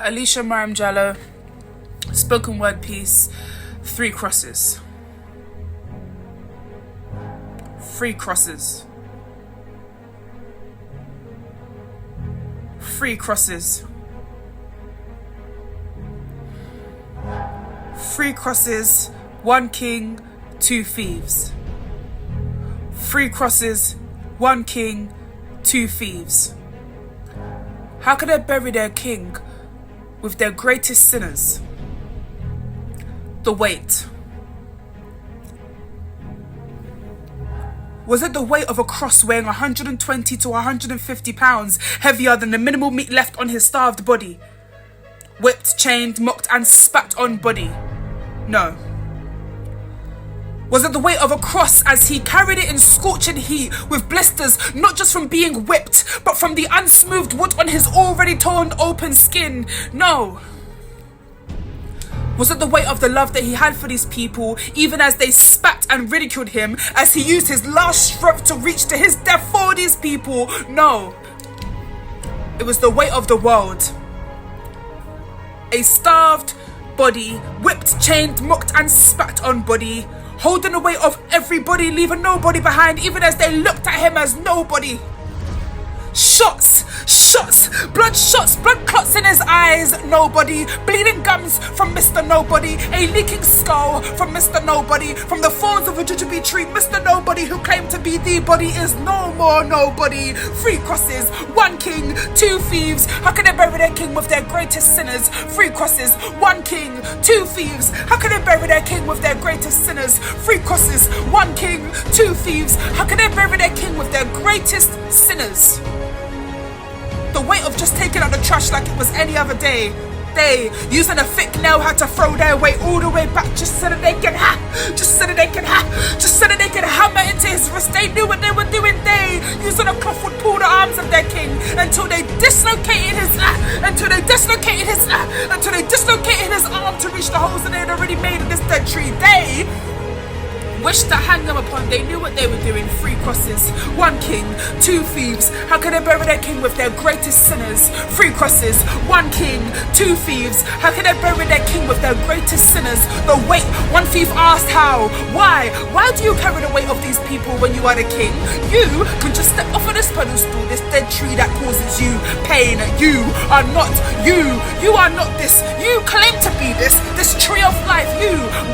Alicia Mariam Jallow, spoken word piece, Three Crosses. Three crosses. Three crosses. Three crosses, one king, two thieves. Three crosses, one king, two thieves. How could they bury their king with their greatest sinners? The weight. Was it the weight of a cross weighing 120 to 150 pounds heavier than the minimal meat left on his starved body? Whipped, chained, mocked and spat on body? No. Was it the weight of a cross as he carried it in scorching heat with blisters not just from being whipped but from the unsmoothed wood on his already torn open skin? No. Was it the weight of the love that he had for these people even as they spat and ridiculed him as he used his last strength to reach to his death for these people? No. It was the weight of the world. A starved body, whipped, chained, mocked and spat on body, holding the weight of everybody, leaving nobody behind even as they looked at him as nobody. Shots, blood shots, blood clots in his eyes, nobody. Bleeding gums from Mr. Nobody. A leaking skull from Mr. Nobody. From the thorns of a jujube tree, Mr. Nobody, who claimed to be the body, is no more nobody. Three crosses, one king, two thieves. How can they bury their king with their greatest sinners? Three crosses, one king, two thieves. How can they bury their king with their greatest sinners? Three crosses, one king, two thieves. How can they bury their king with their greatest sinners? The weight of just taking out the trash like it was any other day. They, using a thick nail, had to throw their weight all the way back just so that they can hammer into his wrist. They knew what they were doing. They, using a cloth, would pull the arms of their king until they dislocated his arm to reach the holes that they had already made in this dead tree. They wished to hang them upon. They knew what they were doing. Three crosses, one king, two thieves. How can they bury their king with their greatest sinners? Three crosses, one king, two thieves. How can they bury their king with their greatest sinners? The weight. One thief asked how. Why do you carry the weight of these people when you are the king? You can just step off of this pedestal, this dead tree that causes you pain. You are not this. You claim to be this tree of life.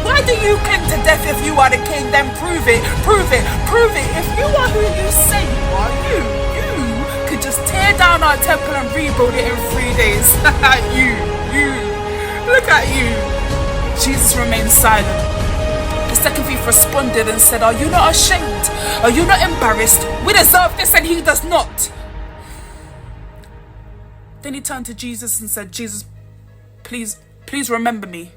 Why do you claim to death if you are the king? Then prove it. If you are who you say you are, you could just tear down our temple and rebuild it in 3 days. Look at you. Jesus remained silent. The second thief responded and said, "Are you not ashamed? Are you not embarrassed? We deserve this and he does not." Then he turned to Jesus and said, "Jesus, please remember me.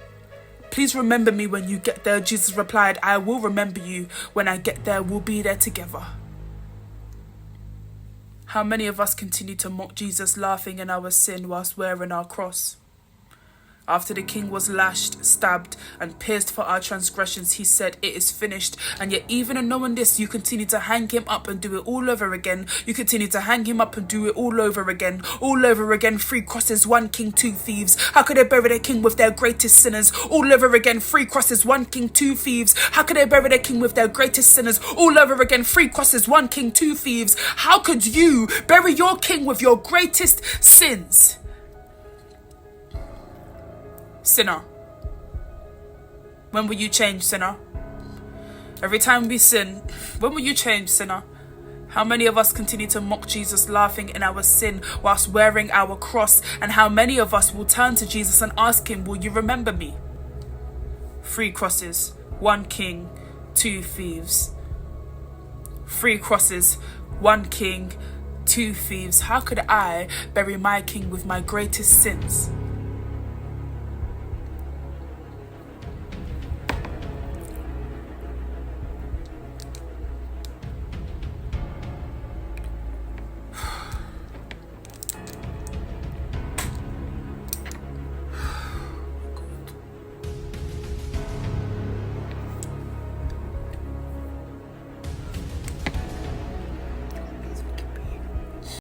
Please remember me when you get there." Jesus replied, "I will remember you. When I get there, we'll be there together." How many of us continue to mock Jesus, laughing in our sin whilst wearing our cross? After the king was lashed, stabbed, and pierced for our transgressions, he said, "It is finished." And yet, even in knowing this, you continue to hang him up and do it all over again. You continue to hang him up and do it all over again. All over again. Three crosses, one king, two thieves. How could they bury their king with their greatest sinners? All over again. Three crosses, one king, two thieves. How could they bury their king with their greatest sinners? All over again. Three crosses, one king, two thieves. How could you bury your king with your greatest sins? Sinner, when will you change, sinner? Every time we sin, when will you change, sinner? How many of us continue to mock Jesus, laughing in our sin whilst wearing our cross? And how many of us will turn to Jesus and ask him, "Will you remember me?" Three crosses, one king, two thieves. Three crosses, one king, two thieves. How could I bury my king with my greatest sins?